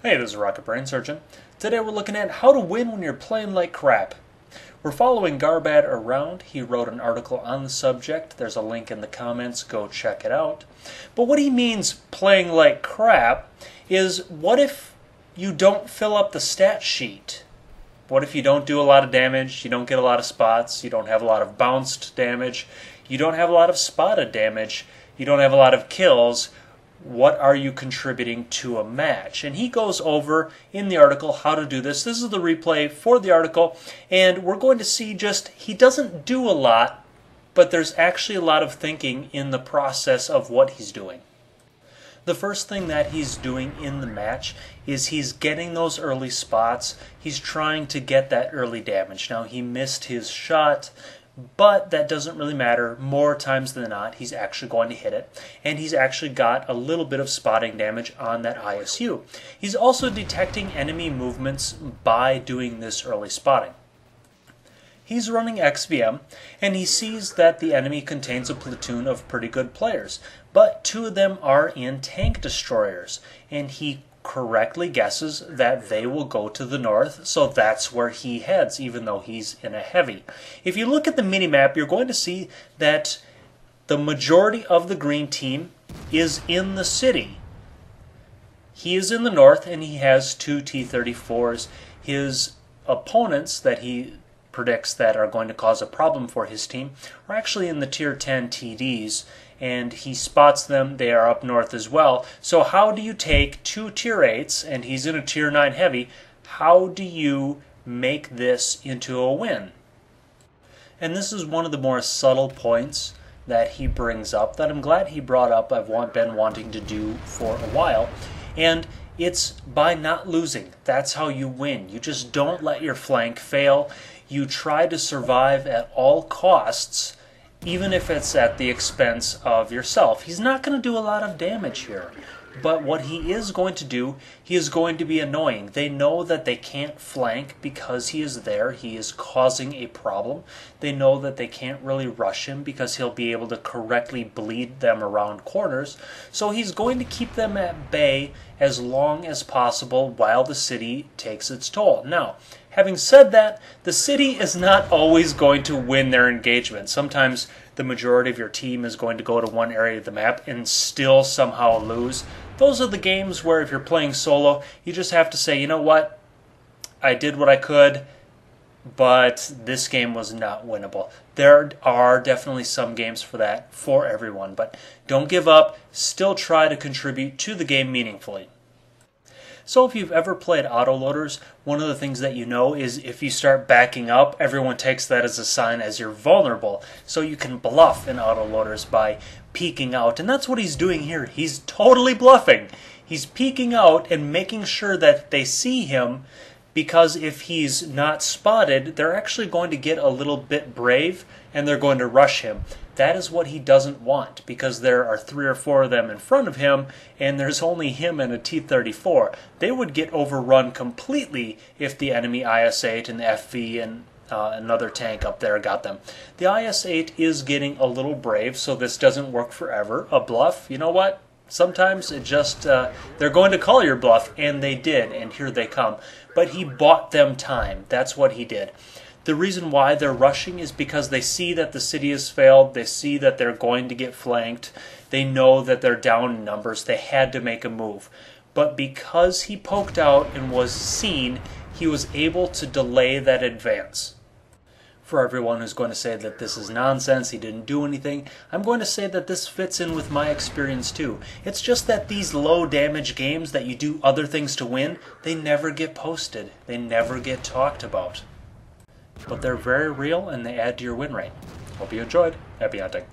Hey, this is Rocket Brain Surgeon. Today we're looking at how to win when you're playing like crap. We're following Garbad around. He wrote an article on the subject. There's a link in the comments. Go check it out. But what he means playing like crap is, what if you don't fill up the stat sheet? What if you don't do a lot of damage, you don't get a lot of spots, you don't have a lot of bounced damage, you don't have a lot of spotted damage, you don't have a lot of kills? What are you contributing to a match? And he goes over in the article how to do this. This is the replay for the article, and we're going to see just, he doesn't do a lot, but there's actually a lot of thinking in the process of what he's doing. The first thing that he's doing in the match is he's getting those early spots. He's trying to get that early damage. Now, he missed his shot, but that doesn't really matter. More times than not, he's actually going to hit it. And he's actually got a little bit of spotting damage on that ISU. He's also detecting enemy movements by doing this early spotting. He's running XVM, and he sees that the enemy contains a platoon of pretty good players, but two of them are in tank destroyers, and he correctly guesses that they will go to the north, so that's where he heads, even though he's in a heavy. If you look at the minimap, you're going to see that the majority of the green team is in the city. He is in the north, and he has two T-34s. His opponents that he predicts that are going to cause a problem for his team are actually in the tier 10 TDs, and he spots them. They are up north as well. So how do you take two tier 8s, and he's in a tier 9 heavy, how do you make this into a win? And this is one of the more subtle points that he brings up that I'm glad he brought up. I've been wanting to do for a while, and it's by not losing. That's how you win. You just don't let your flank fail. You try to survive at all costs, even if it's at the expense of yourself. He's not going to do a lot of damage here, but what he is going to do, he is going to be annoying. They know that they can't flank because he is there. He is causing a problem. They know that they can't really rush him because he'll be able to correctly bleed them around corners. So he's going to keep them at bay as long as possible while the city takes its toll. Now, having said that, the city is not always going to win their engagement. Sometimes the majority of your team is going to go to one area of the map and still somehow lose. Those are the games where if you're playing solo, you just have to say, you know what, I did what I could, but this game was not winnable. There are definitely some games for that, for everyone, but don't give up. Still try to contribute to the game meaningfully. So if you've ever played autoloaders, one of the things that you know is if you start backing up, everyone takes that as a sign as you're vulnerable. So you can bluff in autoloaders by peeking out. And that's what he's doing here. He's totally bluffing. He's peeking out and making sure that they see him, because if he's not spotted, they're actually going to get a little bit brave and they're going to rush him. That is what he doesn't want, because there are 3 or 4 of them in front of him and there's only him and a T-34. They would get overrun completely if the enemy IS-8 and the FV and another tank up there got them. The IS-8 is getting a little brave, so this doesn't work forever. A bluff, you know what? Sometimes it just, they're going to call your bluff, and they did, and here they come. But he bought them time. That's what he did. The reason why they're rushing is because they see that the city has failed. They see that they're going to get flanked. They know that they're down in numbers. They had to make a move. But because he poked out and was seen, he was able to delay that advance. For everyone who's going to say that this is nonsense, he didn't do anything, I'm going to say that this fits in with my experience too. It's just that these low damage games that you do other things to win, they never get posted. They never get talked about. But they're very real and they add to your win rate. Hope you enjoyed. Happy hunting.